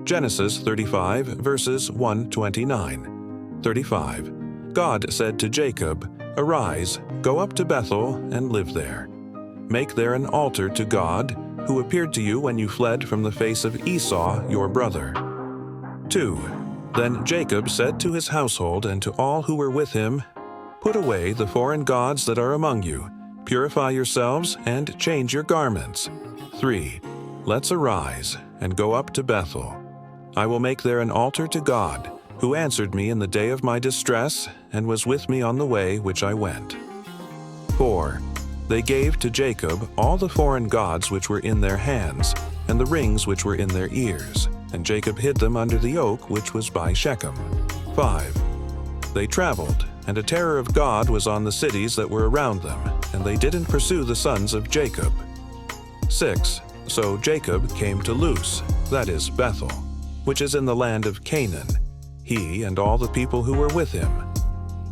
Genesis 35, verses 1-29. 35. God said to Jacob, "Arise, go up to Bethel and live there. Make there an altar to God, who appeared to you when you fled from the face of Esau your brother." 2. Then Jacob said to his household and to all who were with him, "Put away the foreign gods that are among you, purify yourselves, and change your garments." 3. Let's arise and go up to Bethel. I will make there an altar to God, who answered me in the day of my distress, and was with me on the way which I went. 4. They gave to Jacob all the foreign gods which were in their hands, and the rings which were in their ears, and Jacob hid them under the oak which was by Shechem. 5. They traveled, and a terror of God was on the cities that were around them, and they didn't pursue the sons of Jacob. 6. So Jacob came to Luz, that is Bethel, which is in the land of Canaan, he and all the people who were with him.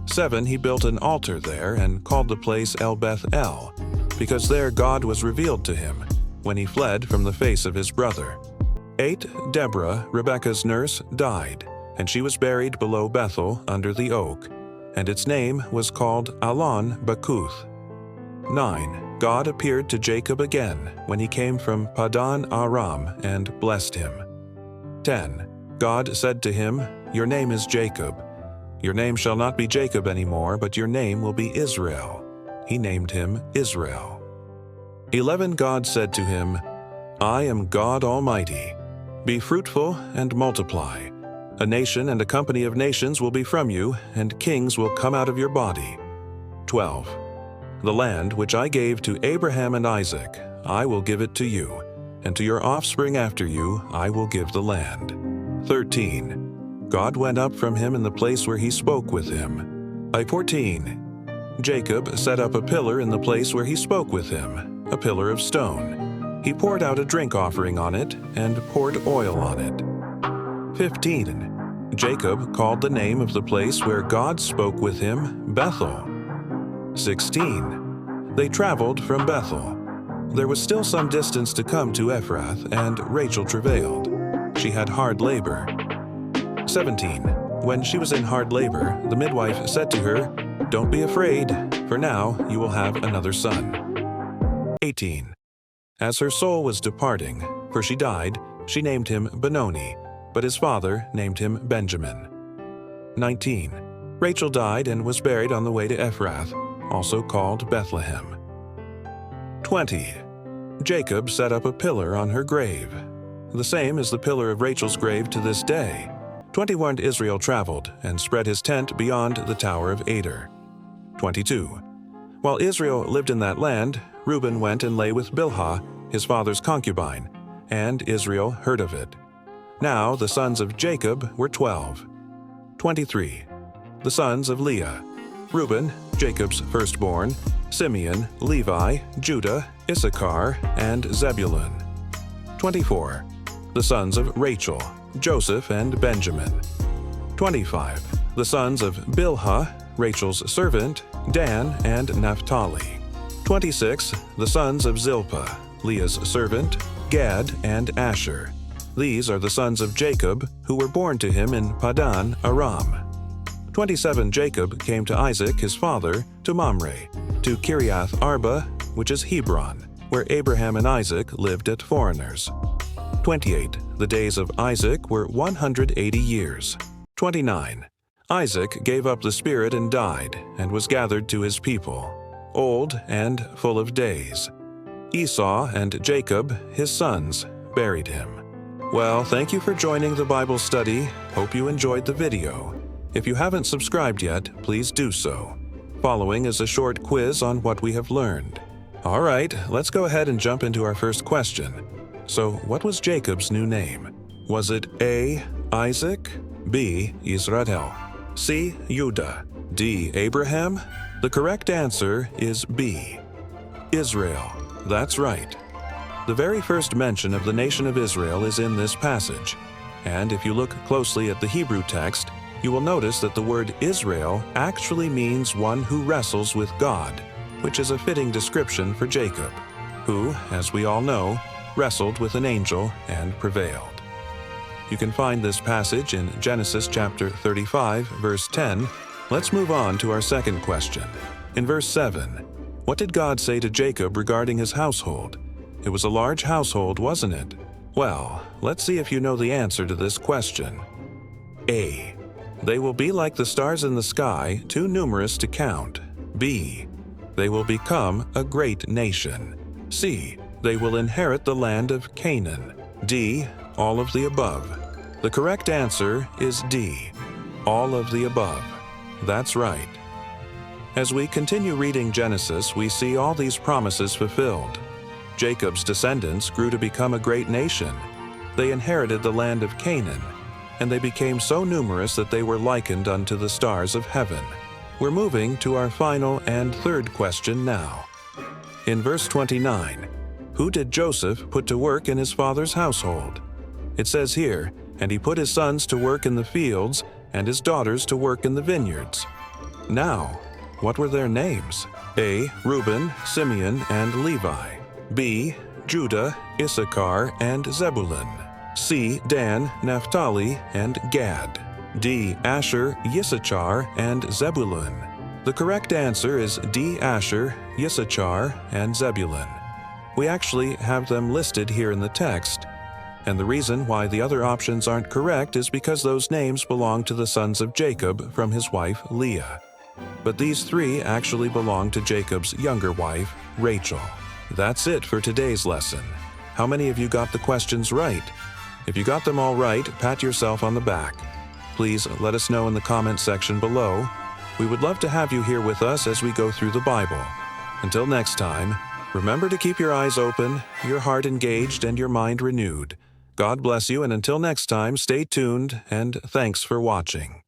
7. He built an altar there and called the place El-Beth-El, because there God was revealed to him, when he fled from the face of his brother. 8. Deborah, Rebekah's nurse, died, and she was buried below Bethel under the oak, and its name was called Allon Bakuth. 9. God appeared to Jacob again when he came from Padan Aram and blessed him. 10. God said to him, "Your name is Jacob. Your name shall not be Jacob anymore, but your name will be Israel." He named him Israel. 11. God said to him, "I am God Almighty. Be fruitful and multiply. A nation and a company of nations will be from you, and kings will come out of your body." 12. The land which I gave to Abraham and Isaac, I will give it to you, and to your offspring after you I will give the land. 13. God went up from him in the place where he spoke with him. 14. Jacob set up a pillar in the place where he spoke with him, a pillar of stone. He poured out a drink offering on it and poured oil on it. 15. Jacob called the name of the place where God spoke with him Bethel. 16. They traveled from Bethel. There was still some distance to come to Ephrath, and Rachel travailed. She had hard labor. 17. When she was in hard labor, the midwife said to her, "Don't be afraid, for now you will have another son." 18. As her soul was departing, for she died, she named him Benoni, but his father named him Benjamin. 19. Rachel died and was buried on the way to Ephrath, also called Bethlehem. 20. Jacob set up a pillar on her grave. The same is the pillar of Rachel's grave to this day. 21. Israel traveled and spread his tent beyond the Tower of Ader. 22. While Israel lived in that land, Reuben went and lay with Bilhah, his father's concubine, and Israel heard of it. Now the sons of Jacob were 12. 23. The sons of Leah: Reuben, Jacob's firstborn, Simeon, Levi, Judah, Issachar, and Zebulun. 24. The sons of Rachel: Joseph and Benjamin. 25. The sons of Bilhah, Rachel's servant, Dan and Naphtali. 26. The sons of Zilpah, Leah's servant, Gad and Asher. These are the sons of Jacob, who were born to him in Padan Aram. 27. Jacob came to Isaac his father, to Mamre, to Kiriath Arba, which is Hebron, where Abraham and Isaac lived as foreigners. 28. The days of Isaac were 180 years. 29. Isaac gave up the spirit and died, and was gathered to his people, old and full of days. Esau and Jacob, his sons, buried him. Well, thank you for joining the Bible study. Hope you enjoyed the video. If you haven't subscribed yet, please do so. Following is a short quiz on what we have learned. All right, let's go ahead and jump into our first question. So, what was Jacob's new name? Was it A. Isaac, B. Israel, C. Judah, D. Abraham? The correct answer is B. Israel. That's right. The very first mention of the nation of Israel is in this passage. And if you look closely at the Hebrew text, you will notice that the word Israel actually means one who wrestles with God, which is a fitting description for Jacob, who, as we all know, wrestled with an angel and prevailed. You can find this passage in Genesis chapter 35, verse 10. Let's move on to our second question. In verse 7, what did God say to Jacob regarding his household? It was a large household, wasn't it? Well, let's see if you know the answer to this question. A. They will be like the stars in the sky, too numerous to count. B. They will become a great nation. C. They will inherit the land of Canaan. D. All of the above. The correct answer is D. All of the above. That's right. As we continue reading Genesis, we see all these promises fulfilled. Jacob's descendants grew to become a great nation. They inherited the land of Canaan, and they became so numerous that they were likened unto the stars of heaven. We're moving to our final and third question now. In verse 29, who did Joseph put to work in his father's household? It says here, and he put his sons to work in the fields, and his daughters to work in the vineyards. Now, what were their names? A. Reuben, Simeon, and Levi. B. Judah, Issachar, and Zebulun. C. Dan, Naphtali, and Gad. D. Asher, Issachar, and Zebulun. The correct answer is D. Asher, Issachar, and Zebulun. We actually have them listed here in the text, and the reason why the other options aren't correct is because those names belong to the sons of Jacob from his wife Leah. But these three actually belong to Jacob's younger wife, Rachel. That's it for today's lesson. How many of you got the questions right? If you got them all right, pat yourself on the back. Please let us know in the comment section below. We would love to have you here with us as we go through the Bible. Until next time, remember to keep your eyes open, your heart engaged, and your mind renewed. God bless you, and until next time, stay tuned, and thanks for watching.